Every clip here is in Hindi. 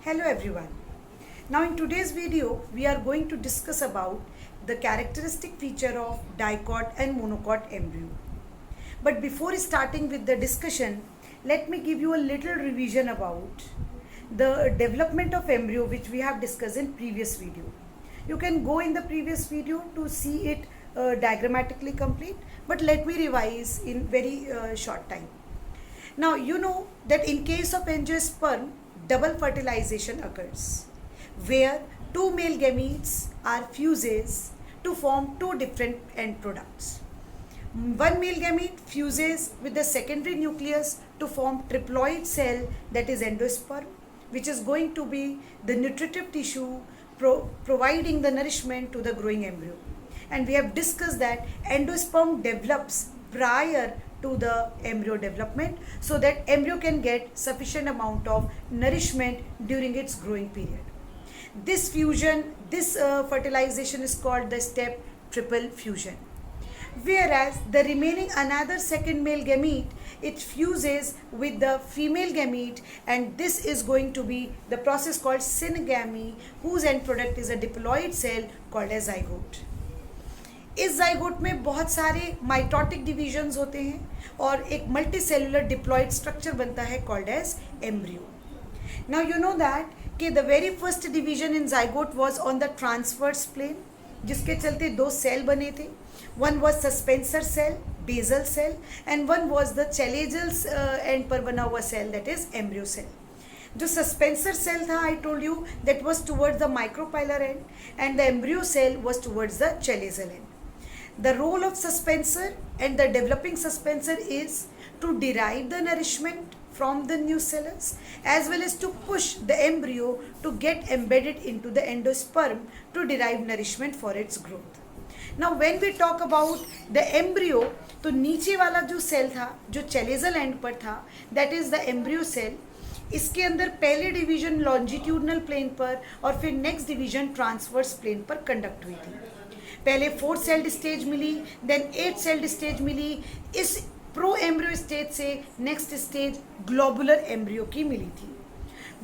Hello everyone. Now in today's video we are going to discuss about the characteristic feature of dicot and monocot embryo. But before starting with the discussion, let me give you a little revision about the development of embryo which we have discussed in previous video. You can go in the previous video to see it diagrammatically complete, but let me revise in very short time. Now you know that in case of angiosperm, double fertilization occurs where two male gametes are fuses to form two different end products. One male gamete fuses with the secondary nucleus to form triploid cell, that is endosperm, which is going to be the nutritive tissue providing the nourishment to the growing embryo. And we have discussed that endosperm develops prior to the embryo development so that embryo can get sufficient amount of nourishment during its growing period. This fusion, this fertilization is called the step triple fusion. Whereas the remaining another second male gamete, it fuses with the female gamete, and this is going to be the process called syngamy, whose end product is a diploid cell called as zygote. इस जाइगोट में बहुत सारे माइटोटिक डिवीजन्स होते हैं और एक मल्टीसेलुलर डिप्लॉइड स्ट्रक्चर बनता है called as embryo. Now you know that कि the very first division in zygote was on the transverse plane, जिसके चलते दो सेल बने थे. One was suspensor cell, basal cell, and one was the chalazal end पर बना हुआ cell, that is embryo cell. जो सस्पेंसर सेल था, I told you that was towards the micropylar end, and the embryo cell was towards the chalazal and. The role of suspensor and the developing suspensor is to derive the nourishment from the nucellus as well as to push the embryo to get embedded into the endosperm to derive nourishment for its growth. Now when we talk about the embryo, तो नीचे वाला जो सेल था जो चैलेजल एंड पर था, that is the embryo cell. इसके अंदर पहले डिवीजन लॉन्जिट्यूडनल प्लेन पर और फिर नेक्स्ट डिवीजन ट्रांसवर्स प्लेन पर कंडक्ट हुई थी. पहले 4 सेल्ड स्टेज मिली, देन 8 सेल्ड स्टेज मिली. इस प्रो एम्ब्रियो स्टेज से नेक्स्ट स्टेज ग्लोबुलर एम्ब्रियो की मिली थी.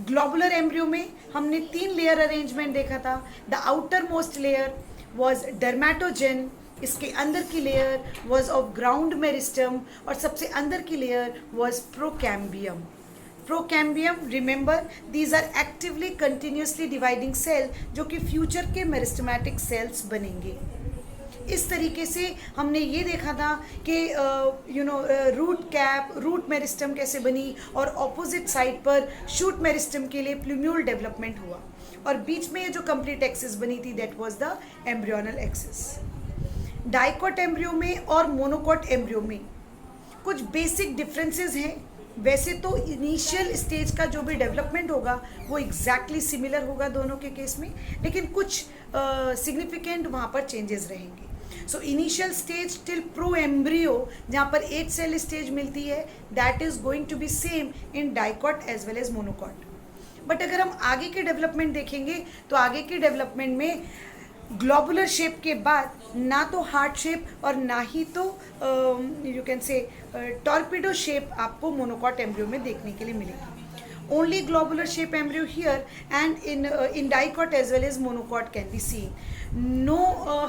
ग्लोबुलर एम्ब्रियो में हमने 3 लेयर अरेंजमेंट देखा था. The outermost layer was dermatogen, इसके अंदर की layer was of ground meristem, और सबसे अंदर की layer was procambium. Procambium, remember, these are actively continuously dividing cell जो कि फ्यूचर के मेरिस्टमैटिक सेल्स बनेंगे. इस तरीके से हमने ये देखा था कि रूट कैप, रूट मेरिस्टम कैसे बनी, और ऑपोजिट साइड पर शूट मेरिस्टम के लिए प्लूम्यूल डेवलपमेंट हुआ, और बीच में ये जो कंप्लीट एक्सिस बनी थी that was the embryonal axis. Dicot embryo में और मोनोकॉट एम्ब्रियो में कुछ बेसिक डिफरेंसेस हैं. वैसे तो इनिशियल स्टेज का जो भी डेवलपमेंट होगा वो एग्जैक्टली सिमिलर होगा दोनों के केस में, लेकिन कुछ सिग्निफिकेंट वहाँ पर चेंजेस रहेंगे. So initial stage till proembryo जहाँ पर 8 सेल स्टेज मिलती है, that is going to be same in dicot as well as monocot. But अगर हम आगे के डेवलपमेंट देखेंगे तो आगे के डेवलपमेंट में ग्लोबुलर शेप के बाद ना तो हार्ट शेप और ना ही तो you can say torpedo shape आपको मोनोकॉट एम्ब्रियो में देखने के लिए मिलेगी. Only globular shape embryo here and in dicot as well as monocot can be seen. No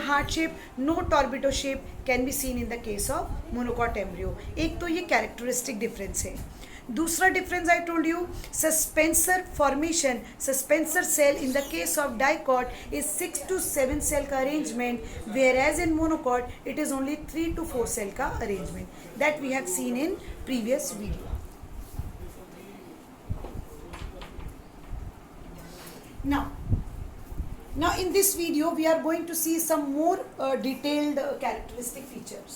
heart shape, no torpedo shape can be seen in the case of monocot embryo. एक तो ये कैरेक्टरिस्टिक डिफरेंस है. दूसरा difference I told you, suspensor formation, suspensor cell in the case of dicot is 6 to 7 cell का arrangement, where as in monocot it is only 3 to 4 cell का arrangement. That we have seen in previous video. Now in this video we are going to see some more detailed characteristic features.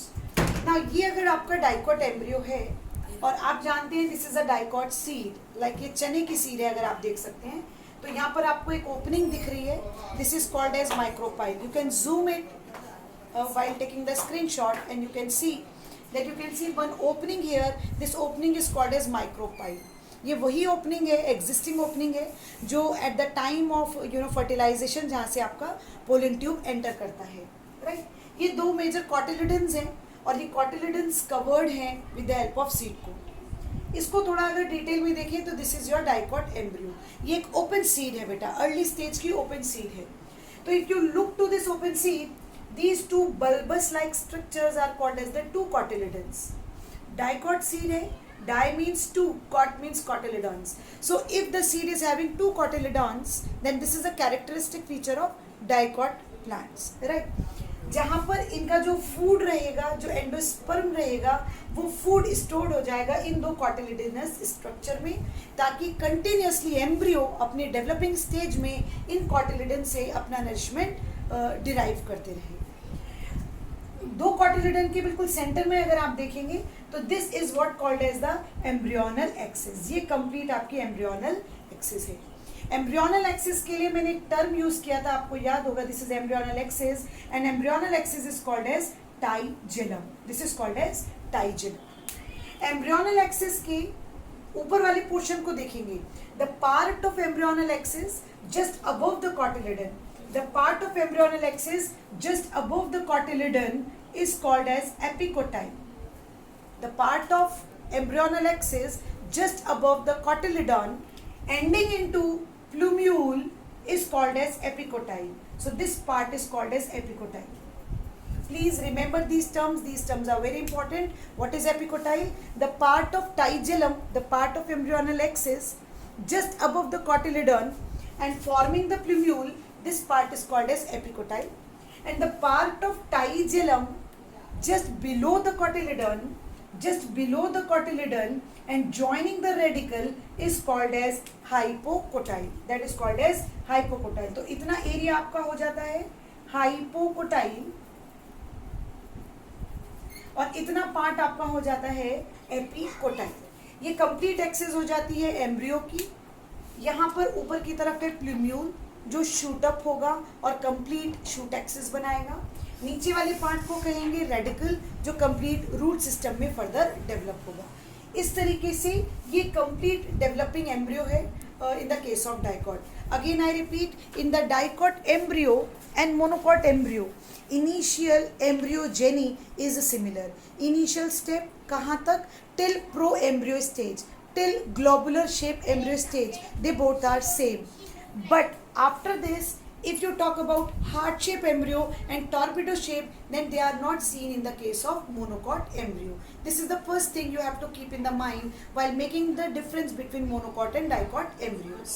Now ये अगर आपका डाइकॉट एम्ब्रियो है और आप जानते हैं this is a dicot seed, like ये चने की सीड है अगर आप देख सकते हैं, तो यहाँ पर आपको एक ओपनिंग दिख रही है. This is called as micropyle. You can zoom it while taking the screenshot and you can see one opening here. This opening is called as micropyle. ये वही ओपनिंग है, एग्जिस्टिंग ओपनिंग है जो at the time of fertilization जहाँ से आपका पोलन ट्यूब एंटर करता है, राइट. ये 2 मेजर कॉटिलिडन्स हैं और ये कॉटिलिडन्स कवर्ड हैं with the help of seed को. इसको थोड़ा अगर डिटेल में देखें तो this is your dicot embryo. ये एक ओपन सीड है बेटा, अर्ली स्टेज की ओपन सीड है. तो if you look to this open seed, these two bulbous like structures are called as the two cotyledons. Dicot seed है, di means two, cot means cotyledons. So if the seed is having two cotyledons, then this is a characteristic feature of dicot plants, right? जहाँ पर इनका जो फूड रहेगा, जो एंडोस्पर्म रहेगा, वो फूड स्टोर्ड हो जाएगा इन दो कॉटिलिडनस स्ट्रक्चर में, ताकि कंटिन्यूसली एम्ब्रियो अपने डेवलपिंग स्टेज में इन कॉटिलिडन से अपना नरिशमेंट डिराइव करते रहे. दो कॉटिलिडन के बिल्कुल सेंटर में अगर आप देखेंगे तो this is what called as the embryonal axis. ये कंप्लीट आपकी एम्ब्रियोनल एक्सिस है. एम्ब्रियोनल एक्सिस के लिए मैंने एक टर्म यूज किया था, आपको याद होगा, this is embryonal axis and embryonal axis is called as tigellum. This is called as tigellum. Embryonal axis के ऊपर वाले पोर्शन को देखेंगे, the part of embryonal axis just above the cotyledon, the part of embryonal axis just above the cotyledon is called as epicotyle. The part of embryonal axis just above the cotyledon ending into plumule is called as epicotyle. So this part is called as epicotyle. Please remember these terms. These terms are very important. What is epicotyle? The part of tigellum, the part of embryonal axis just above the cotyledon and forming the plumule, this part is called as epicotyle. And the part of tigellum just below the cotyledon and joining the radicle is called as hypocotyle. That is called as hypocotyle. तो इतना एरिया आपका हो जाता है hypocotyle और इतना पार्ट आपका हो जाता है एपिकोटाइल. ये कंप्लीट एक्सिस हो जाती है एम्ब्रियो की. यहाँ पर ऊपर की तरफ है प्लूम्यूल जो शूट अप होगा और कंप्लीट शूट एक्सिस बनाएगा. नीचे वाले पार्ट को कहेंगे रेडिकल जो कंप्लीट रूट सिस्टम में फर्दर डेवलप होगा. इस तरीके से ये कंप्लीट डेवलपिंग एम्ब्रियो है in the case of dicot. Again I repeat, in the dicot embryo and monocot embryo initial embryogeny is similar. Initial step कहाँ तक? Till proembryo stage, till globular shape embryo stage, they both are same. But after this, if you talk about heart shape embryo and torpedo shape, then they are not seen in the case of monocot embryo. This is the first thing you have to keep in the mind while making the difference between monocot and dicot embryos.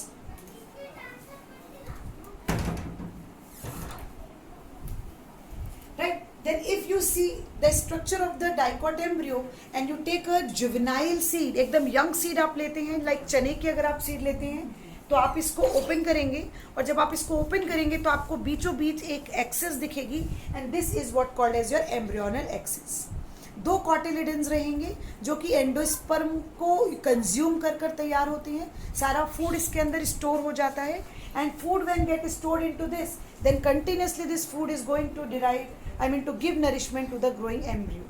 Right? Then if you see the structure of the dicot embryo and you take a juvenile seed, एकदम young seed आप लेते हैं, like चने की अगर आप seed लेते हैं, तो आप इसको ओपन करेंगे और जब आप इसको ओपन करेंगे तो आपको बीचों बीच एक एक्सिस दिखेगी and this is what called as your embryonal axis. दो कॉटिलिडन्स रहेंगे जो कि एंडोस्पर्म को कंज्यूम कर कर तैयार होते हैं. सारा फूड इसके अंदर स्टोर हो जाता है and food when get stored into this, then continuously this food is going to derive, I mean to give nourishment to the growing embryo.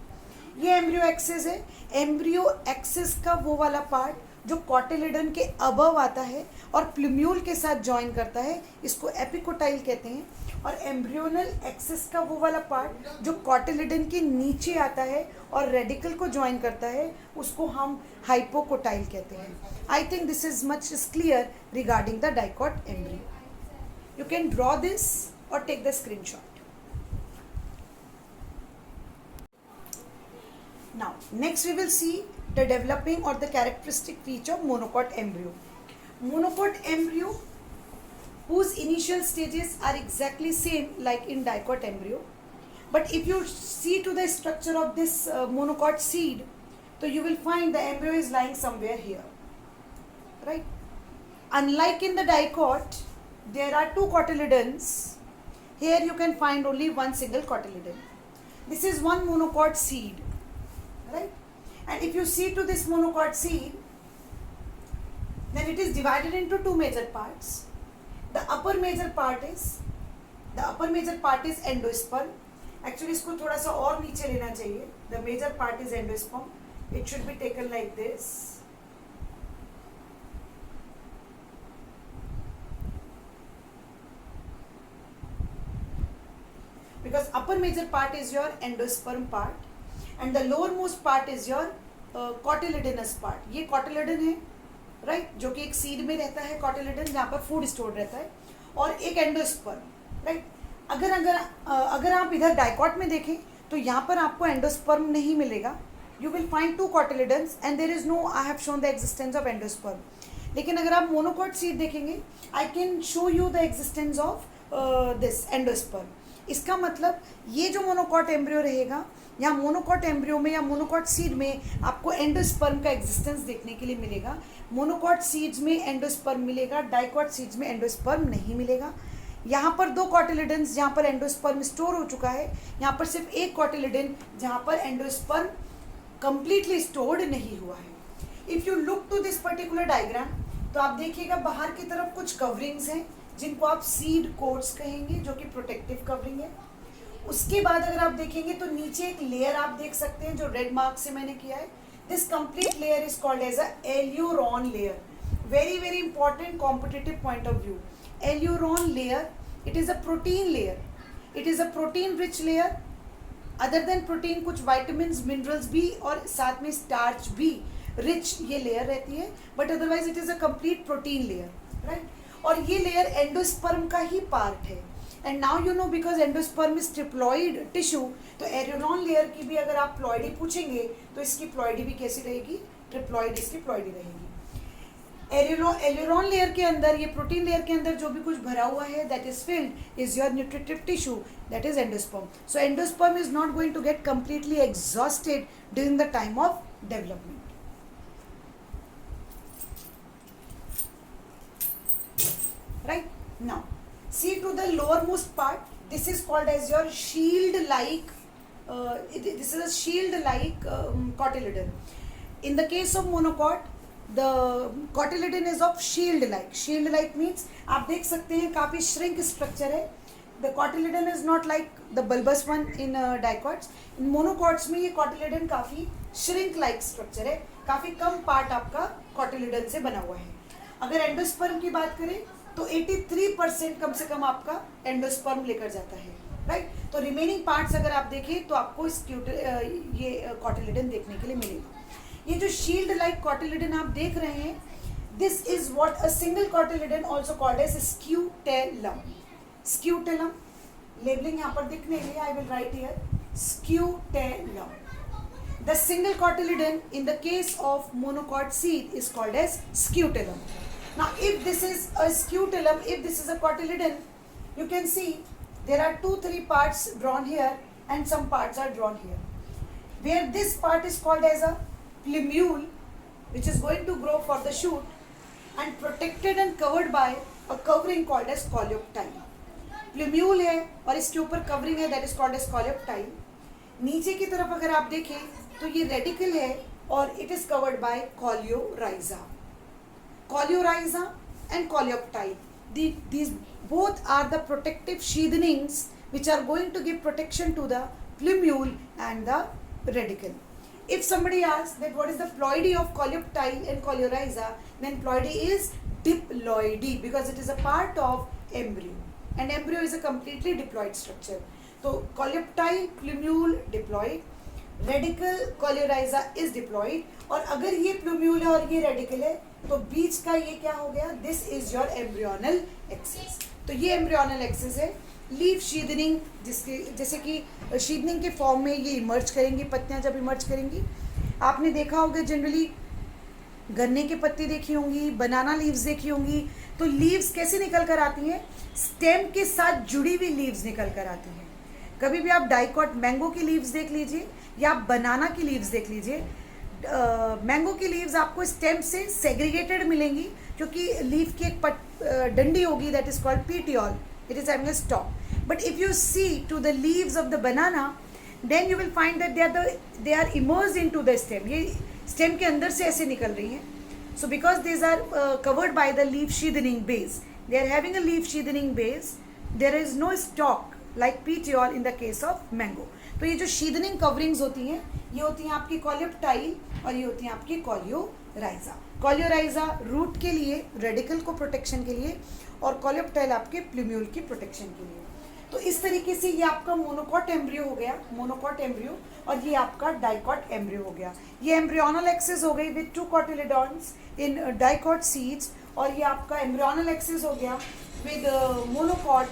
ये एम्ब्रियो एक्सिस है. एम्ब्रियो एक्सिस का वो वाला पार्ट जो कॉटिलिडन के अबव आता है और प्लूम्यूल के साथ ज्वाइन करता है, इसको एपिकोटाइल कहते हैं. और एम्ब्रियोनल एक्सिस का वो वाला पार्ट जो कॉटिलिडन के नीचे आता है और रेडिकल को ज्वाइन करता है, उसको हम हाइपोकोटाइल कहते हैं. I think this is much is clear regarding the dicot embryo. You can draw this और take the screenshot. Now, next we will see the developing or the characteristic feature of monocot embryo. Monocot embryo whose initial stages are exactly same like in dicot embryo. But if you see to the structure of this monocot seed, so you will find the embryo is lying somewhere here, right? Unlike in the dicot, there are two cotyledons. Here you can find only one single cotyledon. This is one monocot seed. Right? And if you see to this monocot seed, then it is divided into two major parts. The upper major part is endosperm. Actually इसको थोड़ा सा और नीचे लेना चाहिए. The major part is endosperm. It should be taken like this. Because upper major part is your endosperm part and the lowermost part is your cotyledons part, ये कॉटिलिडन है राइट, जो कि एक सीड में रहता है कॉटिलिडन, जहाँ पर फूड स्टोर रहता है, और एक एंडोस्पर्म राइट। अगर आप इधर डाइकॉट में देखें तो यहाँ पर आपको एंडोस्पर्म नहीं मिलेगा, you will find 2 cotyledons and there is no, I have shown the existence of endosperm. लेकिन अगर आप मोनोकॉट सीड देखेंगे, I can show you the existence of this endosperm. इसका मतलब ये जो मोनोकॉट एम्ब्रियो रहेगा, या मोनोकॉट एम्ब्रियो में या मोनोकॉट सीड में आपको एंडोस्पर्म का एग्जिस्टेंस देखने के लिए मिलेगा। मोनोकॉट सीड्स में एंडोस्पर्म मिलेगा, डाइकॉट सीड्स में एंडोस्पर्म नहीं मिलेगा। यहाँ पर 2 कॉटिलिडन्स जहाँ पर एंडोस्पर्म स्टोर हो चुका है, यहाँ पर सिर्फ एक कॉटिलिडन जहाँ पर एंडोस्पर्म कंप्लीटली स्टोर्ड नहीं हुआ है। If you look to this particular diagram, तो आप देखिएगा बाहर की तरफ कुछ कवरिंग्स हैं जिनको आप सीड कोट्स कहेंगे, जो कि प्रोटेक्टिव कवरिंग है। उसके बाद अगर आप देखेंगे तो नीचे एक लेयर आप देख सकते हैं जो रेड मार्क से मैंने किया है। This complete layer is called as a aleurone layer. Very very important competitive point of view. Aleurone layer, it is a protein layer, it is a protein rich layer. Other than protein कुछ वाइटामिन मिनरल्स भी और साथ में स्टार्च भी रिच ये लेयर रहती है, but otherwise it is a complete protein layer right. और ये लेयर एंडोस्पर्म का ही पार्ट है। And now you no, because endosperm is triploid tissue, तो एल्यूरोन लेयर की भी अगर आप प्लॉइडी पूछेंगे तो इसकी प्लॉइडी भी कैसी रहेगी, ट्रिप्लॉइड इसकी प्लॉइडी रहेगी। एल्यूरोन लेयर के अंदर, ये प्रोटीन लेयर के अंदर जो भी कुछ भरा हुआ है, that is filled is your nutritive tissue, that is endosperm. So endosperm is not going to get completely exhausted during the time of development. Right now, see to the lowermost part. This is called as your shield-like. This is a shield-like cotyledon. In the case of monocot, the cotyledon is of shield-like. Shield-like means आप देख सकते हैं काफी shrink structure है. The cotyledon is not like the bulbous one in dicots. In monocots में ये cotyledon काफी shrink-like structure है. काफी कम part आपका cotyledon से बना हुआ है. अगर एंडोस्पर्म की बात करें तो 83% कम से कम आपका एंडोस्पर्म लेकर जाता है राइट। तो रिमेनिंग पार्ट्स अगर आप देखें तो आपको ये कॉटिलिडन देखने के लिए मिलेगा। ये जो शील्ड लाइक कॉटिलिडन आप देख रहे हैं, this is what a single cotyledon also called as scutellum. Scutellum labelling यहाँ पर दिखने लिए I will write here scutellum. The single cotyledon in the case of monocot seed is called as scutellum. Now, if this is a scutellum, if this is a cotyledon, you can see there are 2-3 parts drawn here and some parts are drawn here. Where this part is called as a plumule, which is going to grow for the shoot and protected and covered by a covering called as coleoptile. Plumule है और इसके ऊपर covering है, that is called as coleoptile. नीचे की तरफ अगर आप देखें तो ये radicle है और it is covered by coleorhiza. Coleorhiza and coleoptile. These both are the protective sheathenings which are going to give protection to the plumule and the radicle. If somebody asks that what is the ploidy of coleoptile and coleorhiza, then ploidy is diploidy because it is a part of embryo, and embryo is a completely diploid structure. So coleoptile, plumule diploid, radicle coleorhiza is diploid. और अगर ये प्लूम्यूल है और ये रेडिकल है तो बीच का ये क्या हो गया, this is your embryonal axis. तो ये एम्ब्रियोनल एक्सिस है। लीफ शीदनिंग, जिसके जैसे कि शीदनिंग के फॉर्म में ये इमर्ज करेंगी, पत्तियां जब इमर्ज करेंगी, आपने देखा होगा जनरली गन्ने के पत्ती देखी होंगी, बनाना लीव्स देखी होंगी, तो लीव्स कैसे निकल कर आती हैं, स्टेम के साथ जुड़ी हुई लीव्स निकल कर आती हैं। कभी भी आप डाइकॉट मैंगो की लीव्स देख लीजिए या आप बनाना की लीव्स देख लीजिए, मैंगो की लीव्स आपको स्टेम से सेग्रीगेटेड मिलेंगी क्योंकि लीफ की एक डंडी होगी, that is called petiole, it is having a stalk. But if you see to the leaves of the banana, then you will find that they are immersed into the stem. ये स्टेम के अंदर से ऐसे निकल रही हैं। So because these are covered by the leaf sheathing base, they are having a leaf sheathing base, there is no stalk like petiole in the case of mango. तो ये जो शीदनिंग कवरिंग्स होती हैं, ये होती हैं आपकी कॉलियोप्टाइल और ये होती हैं आपकी कॉलियोराइजा। कॉलियोराइजा रूट के लिए, रेडिकल को प्रोटेक्शन के लिए, और कॉलियोप्टाइल आपके प्लूम्यूल की प्रोटेक्शन के लिए। तो इस तरीके से ये आपका मोनोकॉट एम्ब्रियो हो गया, मोनोकॉट एम्ब्रियो, और ये आपका डाइकॉट एम्ब्रियो हो गया। ये एम्ब्रियोनल एक्सिस हो गई विद 2 कोटिलेडॉन्स इन डाइकॉट सीड्स, और ये आपका एम्ब्रियोनल एक्सिस हो गया with monocot,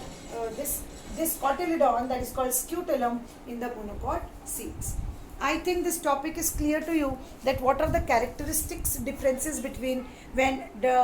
this cotyledon that is called scutellum in the monocot seeds. I think this topic is clear to you, that what are the characteristics differences between when the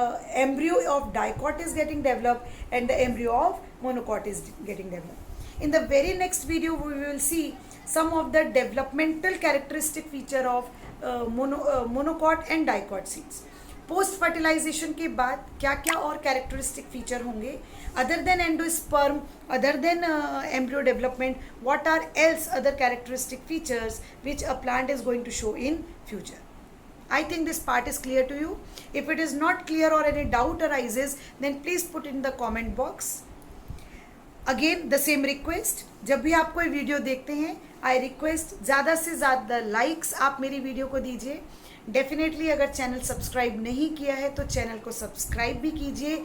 embryo of dicot is getting developed and the embryo of monocot is getting developed. In the very next video we will see some of the developmental characteristic feature of monocot and dicot seeds. Post fertilization के बाद क्या क्या और कैरेक्टरिस्टिक फीचर होंगे, other than endosperm, other than embryo development, what are else other characteristic features which a plant is going to show in future. I think this part is clear to you. If it is not clear or any doubt arises, then please put in the comment box. Again the same request, जब भी आप कोई वीडियो देखते हैं, I request ज़्यादा से ज़्यादा लाइक्स आप मेरी वीडियो को दीजिए. डेफिनेटली अगर चैनल सब्सक्राइब नहीं किया है तो चैनल को सब्सक्राइब भी कीजिए,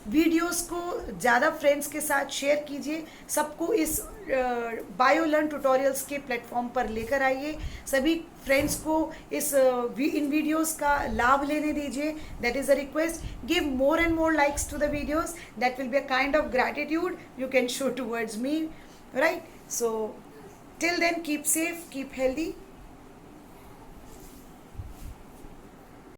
वीडियोस को ज़्यादा फ्रेंड्स के साथ शेयर कीजिए, सबको इस बायोलर्न ट्यूटोरियल्स के प्लेटफॉर्म पर लेकर आइए, सभी फ्रेंड्स को इन वीडियोस का लाभ लेने दीजिए. That is a request. Give more and more likes to the videos. That will be a kind of gratitude you can show towards me, right? So till then, keep safe, keep healthy.